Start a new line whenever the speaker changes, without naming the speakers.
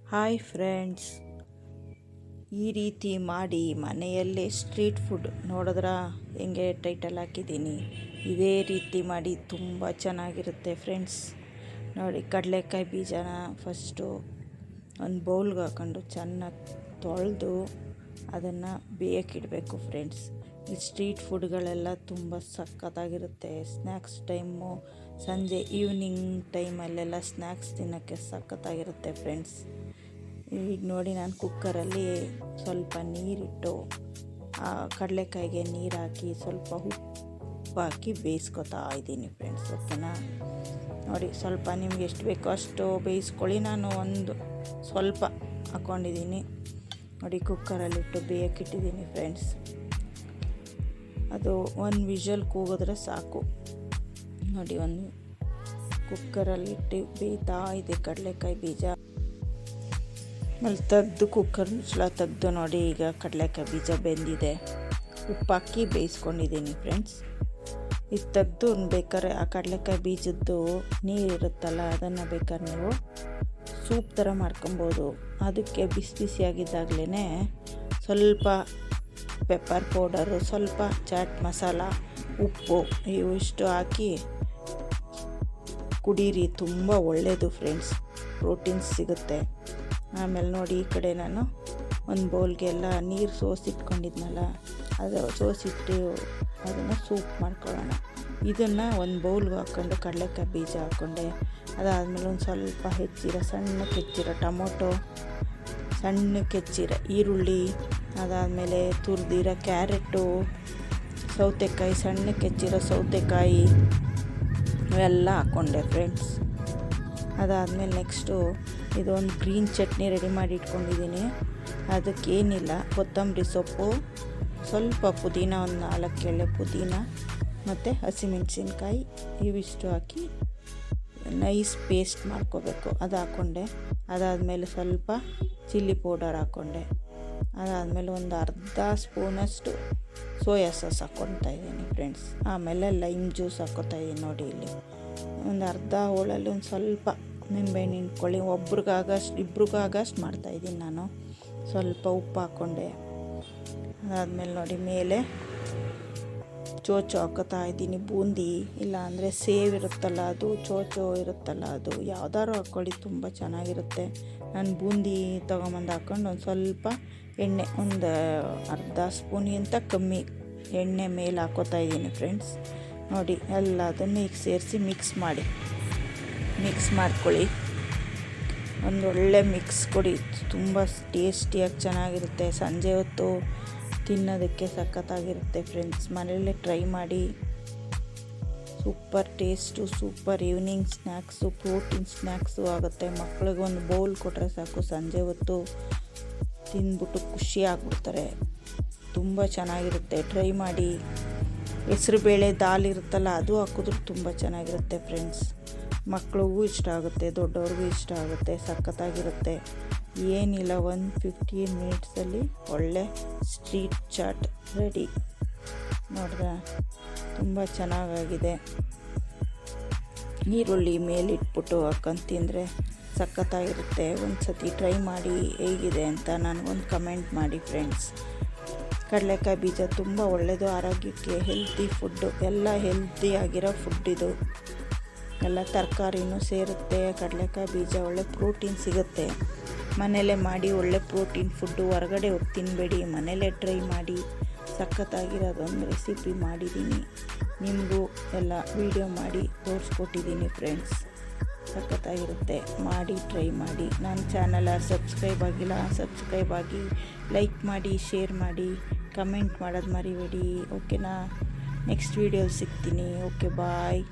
Hi friends, ಈ ರೀತಿ ಮಾಡಿ ಮನೆಯಲ್ಲೇ ಸ್ಟ್ರೀಟ್ ಫುಡ್ ನೋಡಿದ್ರ ಹೆಂಗೆ ಟೈಟಲ್ ಹಾಕಿದ್ದೀನಿ. ಇದೇ ರೀತಿ ಮಾಡಿ ತುಂಬ ಚೆನ್ನಾಗಿರುತ್ತೆ ಫ್ರೆಂಡ್ಸ್. ನೋಡಿ, ಕಡಲೆಕಾಯಿ ಬೀಜನ ಫಸ್ಟು ಒಂದು ಬೌಲ್ಗೆ ಹಾಕೊಂಡು ಚೆನ್ನಾಗಿ ತೊಳೆದು ಅದನ್ನು ಬೇಯಕ್ಕಿಡಬೇಕು ಫ್ರೆಂಡ್ಸ್. ಈ ಸ್ಟ್ರೀಟ್ ಫುಡ್ಗಳೆಲ್ಲ ತುಂಬ ಸಖತ್ತಾಗಿರುತ್ತೆ. ಸ್ನ್ಯಾಕ್ಸ್ ಟೈಮು, ಸಂಜೆ ಈವ್ನಿಂಗ್ ಟೈಮಲ್ಲೆಲ್ಲ ಸ್ನ್ಯಾಕ್ಸ್ ತಿನ್ನೋಕ್ಕೆ ಸಖತ್ತಾಗಿರುತ್ತೆ ಫ್ರೆಂಡ್ಸ್. ಈಗ ನೋಡಿ, ನಾನು ಕುಕ್ಕರಲ್ಲಿ ಸ್ವಲ್ಪ ನೀರಿಟ್ಟು ಆ ಕಡಲೆಕಾಯಿಗೆ ನೀರು ಹಾಕಿ ಸ್ವಲ್ಪ ಉಪ್ಪು ಹಾಕಿ ಬೇಯಿಸ್ಕೊತಾ ಇದ್ದೀನಿ ಫ್ರೆಂಡ್ಸ್. ಓಕೆನಾ? ನೋಡಿ, ಸ್ವಲ್ಪ ನಿಮ್ಗೆ ಎಷ್ಟು ಬೇಕೋ ಅಷ್ಟು ಬೇಯಿಸ್ಕೊಳ್ಳಿ. ನಾನು ಒಂದು ಸ್ವಲ್ಪ ಹಾಕ್ಕೊಂಡಿದ್ದೀನಿ. ನೋಡಿ, ಕುಕ್ಕರಲ್ಲಿಟ್ಟು ಬೇಯಕ್ಕಿಟ್ಟಿದ್ದೀನಿ ಫ್ರೆಂಡ್ಸ್. ಅದು ಒಂದು ವಿಷಲ್ ಕೂಗಿದ್ರೆ ಸಾಕು. ನೋಡಿ, ಒಂದು ಕುಕ್ಕರಲ್ಲಿಟ್ಟು ಬೇಯ್ತಾ ಇದೆ ಕಡಲೆಕಾಯಿ ಬೀಜ. ಆಮೇಲೆ ತೆಗೆದು ಕುಕ್ಕರ್ ಮುಚ್ಚಳ ತೆಗೆದು ನೋಡಿ, ಈಗ ಕಡಲೆಕಾಯಿ ಬೀಜ ಬೆಂದಿದೆ. ಉಪ್ಪು ಹಾಕಿ ಬೇಯಿಸ್ಕೊಂಡಿದ್ದೀನಿ ಫ್ರೆಂಡ್ಸ್. ಇದು ತೆಗೆದು ಬೇಕಾದ್ರೆ ಆ ಕಡಲೆಕಾಯಿ ಬೀಜದ್ದು ನೀರಿರುತ್ತಲ್ಲ, ಅದನ್ನು ಬೇಕಾದ್ರೆ ನೀವು ಸೂಪ್ ಥರ ಮಾಡ್ಕೊಬೋದು. ಅದಕ್ಕೆ ಬಿಸಿ ಬಿಸಿಯಾಗಿದ್ದಾಗಲೇ ಸ್ವಲ್ಪ ಪೆಪ್ಪರ್ ಪೌಡರು, ಸ್ವಲ್ಪ ಚಾಟ್ ಮಸಾಲ, ಉಪ್ಪು ಇವಿಷ್ಟು ಹಾಕಿ ಕುಡೀರಿ. ತುಂಬ ಒಳ್ಳೆಯದು ಫ್ರೆಂಡ್ಸ್, ಪ್ರೋಟೀನ್ಸ್ ಸಿಗುತ್ತೆ. ಆಮೇಲೆ ನೋಡಿ, ಈ ಕಡೆ ನಾನು ಒಂದು ಬೌಲ್ಗೆಲ್ಲ ನೀರು ಸೋಸಿಟ್ಕೊಂಡಿದ್ನಲ್ಲ, ಅದು ಸೋಸಿಟ್ಟು ಅದನ್ನು ಸೂಪ್ ಮಾಡ್ಕೊಳ್ಳೋಣ. ಇದನ್ನು ಒಂದು ಬೌಲ್ಗೆ ಹಾಕ್ಕೊಂಡು ಕಡಲೆಕಾಯಿ ಬೀಜ ಹಾಕ್ಕೊಂಡೆ. ಅದಾದಮೇಲೆ ಒಂದು ಸ್ವಲ್ಪ ಸಣ್ಣಕ್ಕೆ ಹೆಚ್ಚಿರೋ ಟೊಮೊಟೊ, ಸಣ್ಣಕ್ಕೆ ಹೆಚ್ಚಿರೋ ಈರುಳ್ಳಿ, ಅದಾದಮೇಲೆ ತುರಿದಿರೋ ಕ್ಯಾರೆಟು, ಸೌತೆಕಾಯಿ, ಸಣ್ಣಕ್ಕೆ ಹೆಚ್ಚಿರೋ ಸೌತೆಕಾಯಿ ಇವೆಲ್ಲ ಹಾಕ್ಕೊಂಡೆ ಫ್ರೆಂಡ್ಸ್. ಅದಾದಮೇಲೆ ನೆಕ್ಸ್ಟು ಇದೊಂದು ಗ್ರೀನ್ ಚಟ್ನಿ ರೆಡಿ ಮಾಡಿ ಇಟ್ಕೊಂಡಿದ್ದೀನಿ. ಅದಕ್ಕೇನಿಲ್ಲ, ಕೊತ್ತಂಬರಿ ಸೊಪ್ಪು, ಸ್ವಲ್ಪ ಪುದೀನ, ಒಂದು 4 ಎಳೆ ಪುದೀನ ಮತ್ತು ಹಸಿಮೆಣಸಿನ್ಕಾಯಿ ಇವಿಷ್ಟು ಹಾಕಿ ನೈಸ್ ಪೇಸ್ಟ್ ಮಾಡ್ಕೋಬೇಕು. ಅದು ಹಾಕ್ಕೊಂಡೆ. ಅದಾದಮೇಲೆ ಸ್ವಲ್ಪ ಚಿಲ್ಲಿ ಪೌಡರ್ ಹಾಕ್ಕೊಂಡೆ. ಅದಾದಮೇಲೆ ಒಂದು ಅರ್ಧ ಸ್ಪೂನಷ್ಟು ಸೋಯಾ ಸಾಸ್ ಹಾಕ್ಕೊತಾ ಇದ್ದೀನಿ ಫ್ರೆಂಡ್ಸ್. ಆಮೇಲೆ ಲೈಮ್ ಜ್ಯೂಸ್ ಹಾಕ್ಕೊತಾ ಇದ್ದೀನಿ. ನೋಡಿ, ಇಲ್ಲಿ ಒಂದು ಅರ್ಧ ಹೋಳಲ್ಲಿ ಒಂದು ಸ್ವಲ್ಪ ನಿಂಬೆಹಣ್ಣು ಹಿಂಡ್ಕೊಳ್ಳಿ. ಇಬ್ರಿಗಾಗಷ್ಟು ಮಾಡ್ತಾಯಿದ್ದೀನಿ ನಾನು. ಸ್ವಲ್ಪ ಉಪ್ಪು ಹಾಕ್ಕೊಂಡೆ. ಅದಾದಮೇಲೆ ನೋಡಿ, ಮೇಲೆ ಚೋಚೋ ಹಾಕೋತಾ ಇದ್ದೀನಿ. ಬೂಂದಿ ಇಲ್ಲ ಅಂದರೆ ಸೇವ್ ಇರುತ್ತಲ್ಲ, ಅದು ಚೋಚೋ ಇರುತ್ತಲ್ಲ, ಅದು ಯಾವ್ದಾದ್ರು ಹಾಕ್ಕೊಳ್ಳಿ, ತುಂಬ ಚೆನ್ನಾಗಿರುತ್ತೆ. ನಾನು ಬೂಂದಿ ತೊಗೊಂಬಂದು ಹಾಕ್ಕೊಂಡು ಒಂದು ಸ್ವಲ್ಪ ಎಣ್ಣೆ, ಒಂದು ಅರ್ಧ ಸ್ಪೂನಿಗಿಂತ ಕಮ್ಮಿ ಎಣ್ಣೆ ಮೇಲೆ ಹಾಕೋತಾ ಇದ್ದೀನಿ ಫ್ರೆಂಡ್ಸ್. ನೋಡಿ, ಎಲ್ಲದನ್ನು ಈಗ ಸೇರಿಸಿ ಮಿಕ್ಸ್ ಮಾಡ್ಕೊಳ್ಳಿ. ಒಂದೊಳ್ಳೆ ಮಿಕ್ಸ್ ಕೊಡಿ, ತುಂಬ ಟೇಸ್ಟಿಯಾಗಿ ಚೆನ್ನಾಗಿರುತ್ತೆ. ಸಂಜೆ ಹೊತ್ತು ತಿನ್ನೋದಕ್ಕೆ ಸಖತ್ತಾಗಿರುತ್ತೆ ಫ್ರೆಂಡ್ಸ್. ಮನೆಯಲ್ಲೇ ಟ್ರೈ ಮಾಡಿ. Super taste, super evening snacks, protein snacks ಆಗುತ್ತೆ. ಮಕ್ಳಿಗೆ ಒಂದು ಬೌಲ್ ಕೊಟ್ಟರೆ ಸಾಕು, ಸಂಜೆ ಹೊತ್ತು ತಿಂದ್ಬಿಟ್ಟು ಖುಷಿ ಆಗ್ಬಿಡ್ತಾರೆ. ತುಂಬ ಚೆನ್ನಾಗಿರುತ್ತೆ, ಟ್ರೈ ಮಾಡಿ. ಹೆಸರುಬೇಳೆ ದಾಲ್ ಇರುತ್ತಲ್ಲ, ಅದು ಹಾಕಿದ್ರೂ ತುಂಬ ಚೆನ್ನಾಗಿರುತ್ತೆ ಫ್ರೆಂಡ್ಸ್. ಮಕ್ಳಿಗೂ ಇಷ್ಟ ಆಗುತ್ತೆ, ದೊಡ್ಡವ್ರಿಗೂ ಇಷ್ಟ ಆಗುತ್ತೆ, ಸಖತ್ತಾಗಿರುತ್ತೆ. ಏನಿಲ್ಲ, 15 ಮಿನಿಟ್ಸಲ್ಲಿ ಒಳ್ಳೆ ಸ್ಟ್ರೀಟ್ ಚಾಟ್ ರೆಡಿ. ನೋಡಿದ್ರೆ ತುಂಬ ಚೆನ್ನಾಗಾಗಿದೆ. ಈರುಳ್ಳಿ ಮೇಲಿಟ್ಬಿಟ್ಟು ಹಾಕೊಂಡು ತಿಂದರೆ ಸಖತ್ತಾಗಿರುತ್ತೆ. ಒಂದು ಸತಿ ಟ್ರೈ ಮಾಡಿ ಹೇಗಿದೆ ಅಂತ ನನಗೊಂದು ಕಮೆಂಟ್ ಮಾಡಿ ಫ್ರೆಂಡ್ಸ್. ಕಡಲೆಕಾಯಿ ಬೀಜ ತುಂಬ ಒಳ್ಳೆಯದು ಆರೋಗ್ಯಕ್ಕೆ, ಹೆಲ್ತಿ ಫುಡ್ಡು, ಎಲ್ಲ ಹೆಲ್ತಿ ಆಗಿರೋ ಫುಡ್ ಇದು. ಎಲ್ಲ ತರಕಾರಿನೂ ಸೇರುತ್ತೆ. ಕಡಲೆಕಾಯಿ ಬೀಜ ಒಳ್ಳೆ ಪ್ರೋಟೀನ್ ಸಿಗುತ್ತೆ. ಮನೆಯಲ್ಲೇ ಮಾಡಿ ಒಳ್ಳೆ ಪ್ರೋಟೀನ್ ಫುಡ್ಡು. ಹೊರಗಡೆ ಹೋಗಿ ತಿನ್ನಬೇಡಿ, ಮನೆಯಲ್ಲೇ ಟ್ರೈ ಮಾಡಿ. ಸಖತ್ತಾಗಿರೋದೊಂದು ರೆಸಿಪಿ ಮಾಡಿದ್ದೀನಿ. ನಿಮಗೂ ಎಲ್ಲ ವೀಡಿಯೋ ಮಾಡಿ ತೋರಿಸ್ಕೊಟ್ಟಿದ್ದೀನಿ ಫ್ರೆಂಡ್ಸ್. ಸಖತ್ತಾಗಿರುತ್ತೆ, ಮಾಡಿ ಟ್ರೈ ಮಾಡಿ. ನನ್ನ ಚಾನಲ್ ಸಬ್ಸ್ಕ್ರೈಬ್ ಆಗಿಲ್ಲ, ಸಬ್ಸ್ಕ್ರೈಬ್ ಆಗಿ, ಲೈಕ್ ಮಾಡಿ, ಶೇರ್ ಮಾಡಿ, ಕಮೆಂಟ್ ಮಾಡೋದು ಮರಿಬೇಡಿ. ಓಕೆನಾ? ನೆಕ್ಸ್ಟ್ ವೀಡಿಯೋ ಸಿಗ್ತೀನಿ. ಓಕೆ, ಬಾಯ್.